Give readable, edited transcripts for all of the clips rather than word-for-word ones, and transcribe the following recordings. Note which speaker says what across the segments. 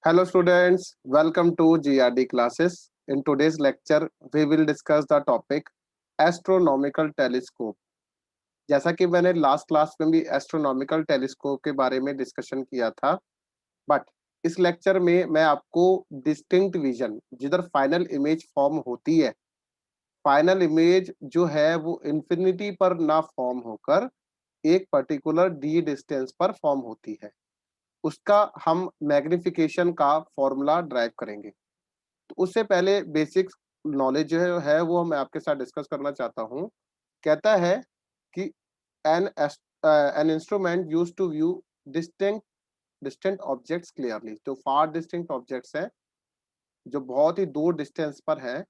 Speaker 1: Hello students, welcome to GRD classes. In today's lecture, we will discuss the topic astronomical telescope. जैसा कि मैंने last class में भी astronomical telescope के बारे में डिस्कशन किया था, बट इस लेक्चर में मैं आपको डिस्टिंक्ट विजन जिधर फाइनल इमेज फॉर्म होती है, फाइनल इमेज जो है वो इंफिनिटी पर ना फॉर्म होकर एक पर्टिकुलर डी डिस्टेंस पर फॉर्म होती है, उसका हम मैग्निफिकेशन का फॉर्मूला ड्राइव करेंगे। तो उससे पहले बेसिक नॉलेज जो है वो मैं आपके साथ डिस्कस करना चाहता हूँ। कहता है कि an an instrument used to view distinct distant objects clearly. जो फार डिस्टिंक्ट ऑब्जेक्ट्स हैं, जो बहुत ही दूर डिस्टेंस पर हैं,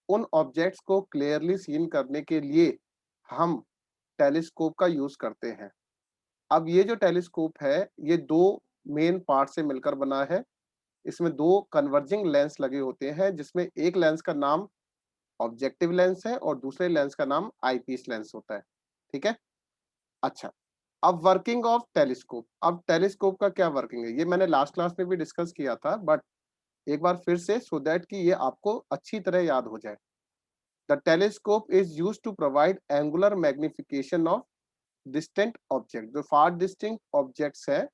Speaker 1: उन ऑब्जेक्ट्स को क्लियरली सीन करने के लिए हम टेलीस्कोप का यूज करते हैं। अब ये जो टेलीस्कोप है, ये दो मेन पार्ट से मिलकर बना है। इसमें दो कन्वर्जिंग लेंस लगे होते हैं, जिसमें एक लेंस का नाम ऑब्जेक्टिव लेंस है और दूसरे लेंस का नाम आईपीस लेंस होता है। ठीक है। अच्छा, अब वर्किंग ऑफ टेलीस्कोप। अब टेलीस्कोप का क्या वर्किंग है, ये मैंने लास्ट क्लास में भी डिस्कस किया था, बट एक बार फिर से, सो दैट कि ये आपको अच्छी तरह याद हो जाए। The telescope is use to provide angular magnification of distant object. जो फार डिस्टिंक्ट ऑब्जेक्ट्स है,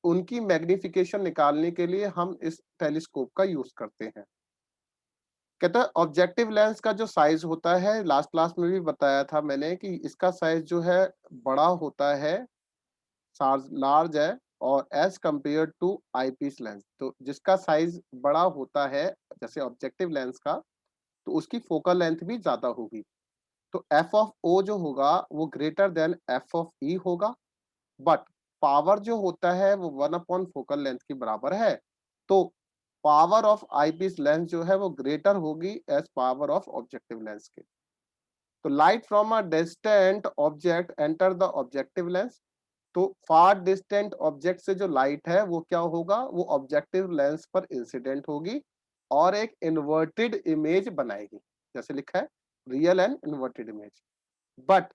Speaker 1: उनकी मैग्निफिकेशन निकालने के लिए हम इस टेलीस्कोप का यूज करते हैं। कहता है ऑब्जेक्टिव लेंस का जो साइज होता है, लास्ट क्लास में भी बताया था मैंने कि इसका साइज जो है बड़ा होता है, लार्ज है, और as compare to eyepiece lens, तो जिसका साइज बड़ा होता है जैसे ऑब्जेक्टिव लेंस का, तो उसकी फोकल लेंथ भी ज्यादा होगी। तो एफ ऑफ ओ जो होगा वो ग्रेटर देन एफ ऑफ ई होगा, बट पावर जो होता है वो 1 अपॉन फोकल लेंथ के बराबर है। तो पावर ऑफ आईपीस लेंस जो है वो ग्रेटर होगी as power of objective lens के। तो light from a distant object enter the objective lens. तो फार डिस्टेंट ऑब्जेक्ट से जो लाइट है वो क्या होगा, वो ऑब्जेक्टिव लेंस पर इंसिडेंट होगी और एक इन्वर्टेड इमेज बनाएगी। जैसे लिखा है real and inverted image. But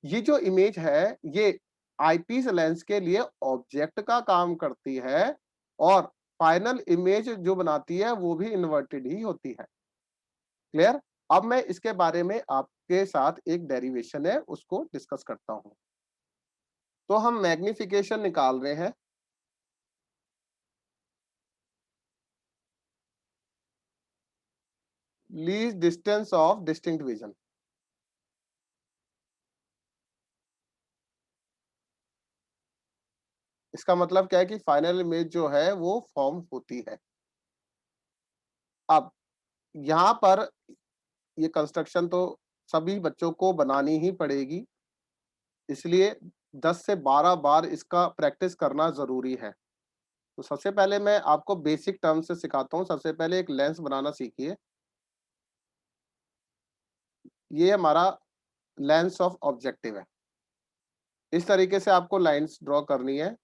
Speaker 1: ये जो इमेज है, ये आईपीस लेंस के लिए ऑब्जेक्ट का काम करती है, और फाइनल इमेज जो बनाती है वो भी इन्वर्टेड ही होती है। क्लियर। अब मैं इसके बारे में आपके साथ एक डेरिवेशन है उसको डिस्कस करता हूं। तो हम मैग्निफिकेशन निकाल रहे हैं। Least distance of distinct vision. इसका मतलब क्या है कि फाइनल इमेज जो है वो फॉर्म होती है। अब यहाँ पर ये कंस्ट्रक्शन तो सभी बच्चों को बनानी ही पड़ेगी, इसलिए 10 से 12 बार इसका प्रैक्टिस करना जरूरी है। तो सबसे पहले मैं आपको बेसिक टर्म से सिखाता हूँ। सबसे पहले एक लेंस बनाना सीखिए। ये हमारा लेंस ऑफ ऑब्जेक्टिव है। इस तरीके से आपको लाइंस ड्रॉ करनी है।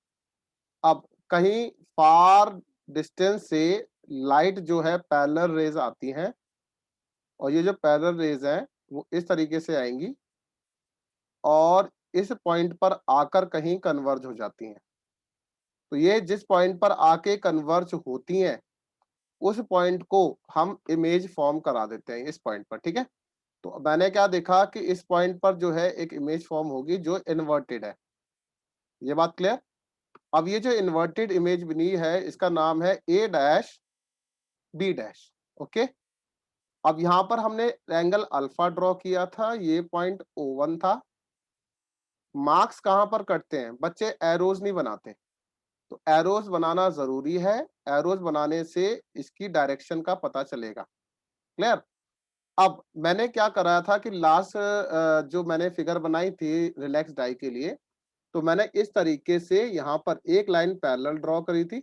Speaker 1: अब कहीं फार डिस्टेंस से लाइट जो है पैरेलल रेज आती हैं, और ये जो पैरेलल रेज हैं वो इस तरीके से आएंगी और इस पॉइंट पर आकर कहीं कन्वर्ज हो जाती हैं। तो ये जिस पॉइंट पर आके कन्वर्ज होती हैं, उस पॉइंट को हम इमेज फॉर्म करा देते हैं इस पॉइंट पर। ठीक है। तो मैंने क्या देखा कि इस पॉइंट पर जो है एक इमेज फॉर्म होगी जो इन्वर्टेड है। ये बात क्लियर। अब ये जो इन्वर्टेड इमेज बनी है, इसका नाम है ए डैश बी डैश। ओके। अब यहाँ पर हमने एंगल अल्फा ड्रॉ किया था, ये पॉइंट O1 था। मार्क्स कहाँ पर कटते हैं बच्चे, एरोज नहीं बनाते। तो एरोज बनाना जरूरी है। एरोज बनाने से इसकी डायरेक्शन का पता चलेगा। क्लियर। अब मैंने क्या कराया था कि लास्ट जो मैंने फिगर बनाई थी रिलैक्स डाई के लिए, तो मैंने इस तरीके से यहाँ पर एक लाइन पैरेलल ड्रॉ करी थी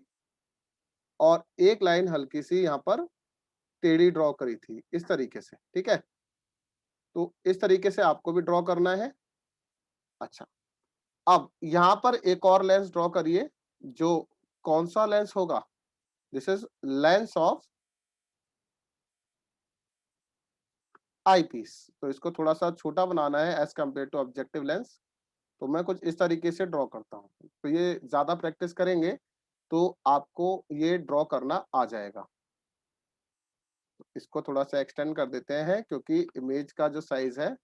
Speaker 1: और एक लाइन हल्की सी यहाँ पर टेढ़ी ड्रॉ करी थी, इस तरीके से। ठीक है। तो इस तरीके से आपको भी ड्रॉ करना है। अच्छा, अब यहाँ पर एक और लेंस ड्रॉ करिए। जो कौन सा लेंस होगा, this is lens of eyepiece. तो इसको थोड़ा सा छोटा बनाना है as compare to objective lens. तो मैं कुछ इस तरीके से ड्रॉ करता हूँ। तो ये ज्यादा प्रैक्टिस करेंगे तो आपको ये ड्रॉ करना आ जाएगा। इसको थोड़ा सा एक्सटेंड कर देते हैं क्योंकि इमेज का जो साइज है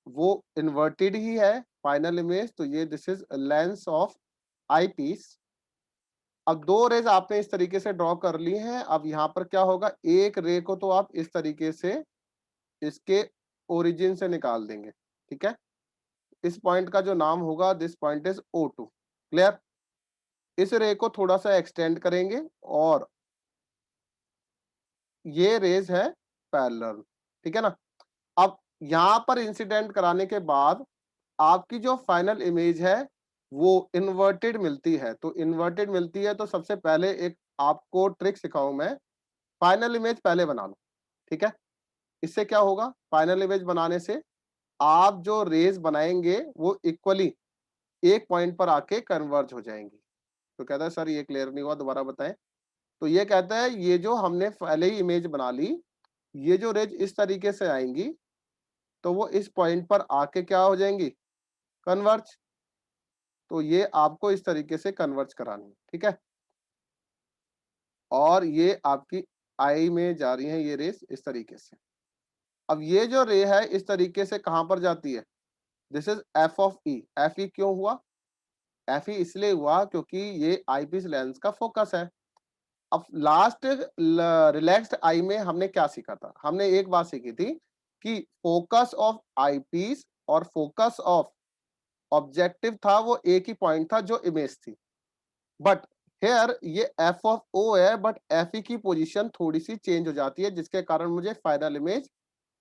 Speaker 1: वो इन्वर्टेड ही है फाइनल इमेज। तो ये this is lens of eyepiece. अब दो रेज आपने इस तरीके से ड्रॉ कर ली हैं। अब यहाँ पर क्या होगा, एक रे को तो आप इस तरीके से इसके ओरिजिन से निकाल देंगे, ठीक है। इस पॉइंट का जो नाम होगा, this point is O2। Clear. इस रे को थोड़ा सा एक्सटेंड करेंगे और ये रेज है पैरेलल, ठीक है ना। अब यहां पर इंसिडेंट कराने के बाद आपकी जो फाइनल इमेज है वो इन्वर्टेड मिलती है। तो इन्वर्टेड मिलती है तो सबसे पहले एक आपको ट्रिक सिखाऊं मैं, फाइनल इमेज पहले बना लो, ठीक है। इससे क्या होगा, फाइनल इमेज बनाने से आप जो रेज बनाएंगे वो इक्वली एक पॉइंट पर आके कन्वर्ज हो जाएंगी। तो कहता है सर ये क्लियर नहीं हुआ, दोबारा बताएं। तो ये कहता है ये जो हमने पहले ही इमेज बना ली, ये जो रेज इस तरीके से आएंगी तो वो इस पॉइंट पर आके क्या हो जाएंगी, कन्वर्ज। तो ये आपको इस तरीके से कन्वर्ज करानी है, ठीक है। और ये आपकी आई में जा रही है ये रेस इस तरीके से। अब ये जो रे है इस तरीके से कहां पर जाती है, this is F of E. F ई क्यों हुआ, एफ ई इसलिए हुआ क्योंकि ये आईपीस लेंस का फोकस है। अब लास्ट रिलैक्स्ड आई में हमने क्या सीखा था, हमने एक बात सीखी थी कि फोकस ऑफ आईपीस और फोकस ऑफ ऑब्जेक्टिव था वो एक ही पॉइंट था जो इमेज थी। बट हेयर ये एफ ऑफ ओ है, बट एफ ई की पोजीशन थोड़ी सी चेंज हो जाती है जिसके कारण मुझे final image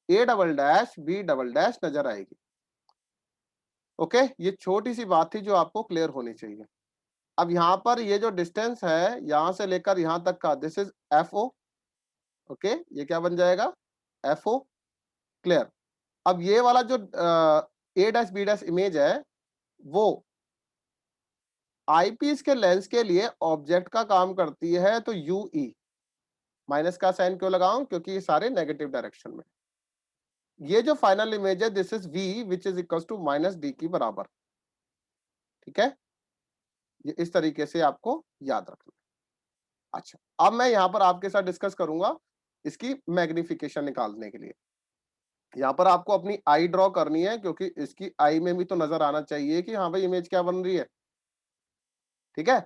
Speaker 1: A double dash B double dash नजर आएगी। ओके, ये छोटी सी बात थी जो आपको क्लियर होनी चाहिए। अब यहाँ पर ये जो डिस्टेंस है यहां से लेकर यहां तक का, this is F O. Okay, ये क्या बन जाएगा, एफ ओ। क्लियर। अब ये वाला जो ए डैश बी डैश इमेज है वो आईपीस के लेंस के लिए ऑब्जेक्ट का काम करती है। तो यू ई, माइनस का साइन क्यों लगाऊं, क्योंकि ये सारे नेगेटिव डायरेक्शन में। ये जो फाइनल इमेज है this is V which is equal to minus D की बराबर, ठीक है। ये इस तरीके से आपको याद रखना है। अच्छा, अब मैं यहाँ पर आपके साथ डिस्कस करूंगा इसकी मैग्निफिकेशन निकालने के लिए। यहाँ पर आपको अपनी आई ड्रॉ करनी है क्योंकि इसकी आई में भी तो नजर आना चाहिए कि हाँ भाई इमेज क्या बन रही है, ठीक है।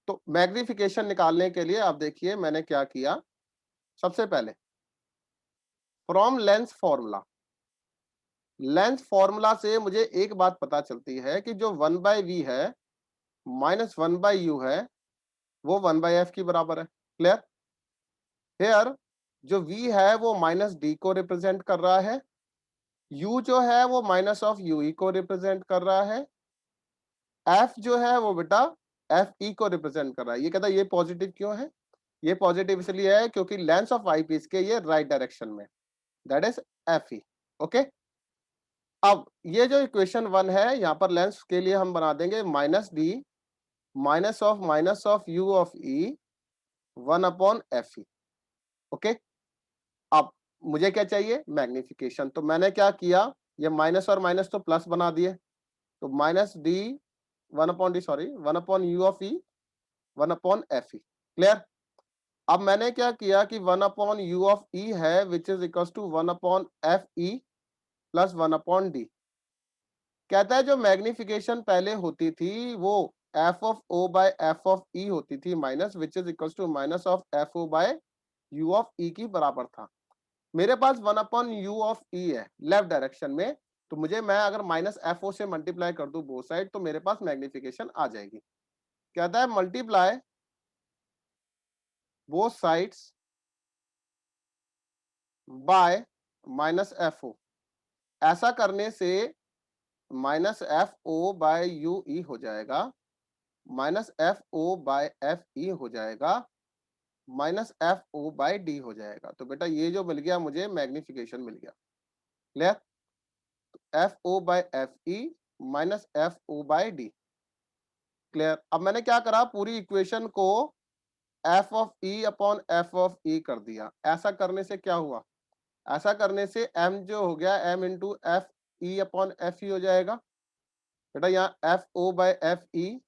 Speaker 1: तो मैग्निफिकेशन निकालने के लिए आप देखिए मैंने क्या किया। सबसे पहले from lens formula, lens formula से मुझे एक बात पता चलती है कि जो 1/v है माइनस 1/u है वो 1/f की बराबर है। क्लियर। हेयर जो v है वो माइनस d को रिप्रेजेंट कर रहा है, u जो है वो माइनस ऑफ ue को रिप्रेजेंट कर रहा है, f जो है वो बेटा fe को रिप्रेजेंट कर रहा है। ये कहता है ये पॉजिटिव क्यों है, ये पॉजिटिव इसलिए है क्योंकि लेंस ऑफ आई पीस के ये राइट डायरेक्शन में, दैट इज fe। ओके, अब ये जो इक्वेशन 1 है यहाँ पर लेंस के लिए हम बना देंगे minus D minus of you of E 1/fe। Okay, अब मुझे क्या चाहिए, मैग्निफिकेशन। तो मैंने क्या किया, ये माइनस और माइनस तो प्लस बना दिए। तो minus D 1/d, sorry 1/u of E 1/fe। Clear. अब मैंने क्या किया कि 1/u ऑफ ई है which is equal to 1/fe plus 1/d। कहता है जो मैग्निफिकेशन पहले होती थी वो F of O by F of E होती थी minus which is equal to minus of F O by U of E की बराबर था। मेरे पास 1/u ऑफ ई है लेफ्ट डायरेक्शन में, तो मुझे मैं अगर माइनस एफ ओ से मल्टीप्लाई कर दूं बोथ साइड तो मेरे पास मैग्निफिकेशन आ जाएगी। कहता है multiply both sides by minus F O. ऐसा करने से minus F O by U E हो जाएगा, minus F O by F E हो जाएगा, minus F O by D हो जाएगा। तो बेटा ये जो मिल गया मुझे मैग्निफिकेशन मिल गया। Clear. F O by F E minus F O by D. Clear. अब मैंने क्या करा, पूरी इक्वेशन को F of E upon F of E कर दिया। ऐसा करने से क्या हुआ, ऐसा करने से एम जो हो गया M into F E upon F E हो जाएगा। बेटा यहाँ F O by F E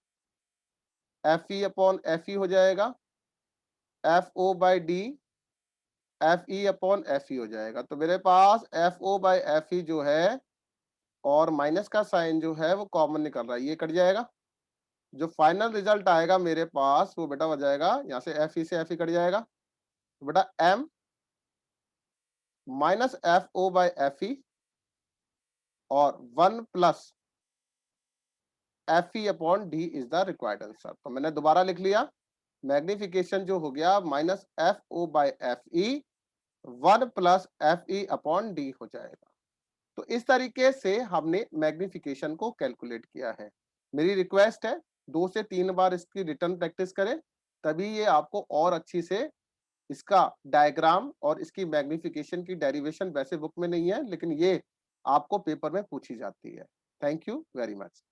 Speaker 1: F E upon F E हो जाएगा, F O by D F E upon F E हो जाएगा। तो मेरे पास F O by F E जो है और माइनस का साइन जो है वो कॉमन निकल रहा है, ये कट जाएगा। जो फाइनल रिजल्ट आएगा मेरे पास वो बेटा हो जाएगा, यहाँ से एफ ई से एफ ई कट जाएगा, तो बेटा M minus F O by F E और 1 plus F E upon D is the required answer. तो मैंने दोबारा लिख लिया, मैग्निफिकेशन जो हो गया minus F O by F E 1 plus F E upon D हो जाएगा। तो इस तरीके से हमने मैग्निफिकेशन को कैलकुलेट किया है। मेरी रिक्वेस्ट है 2 से 3 बार इसकी रिटर्न प्रैक्टिस करें, तभी ये आपको और अच्छी से इसका डायग्राम और इसकी मैग्निफिकेशन की डेरिवेशन वैसे बुक में नहीं है, लेकिन ये आपको पेपर में पूछी जाती है। Thank you very much.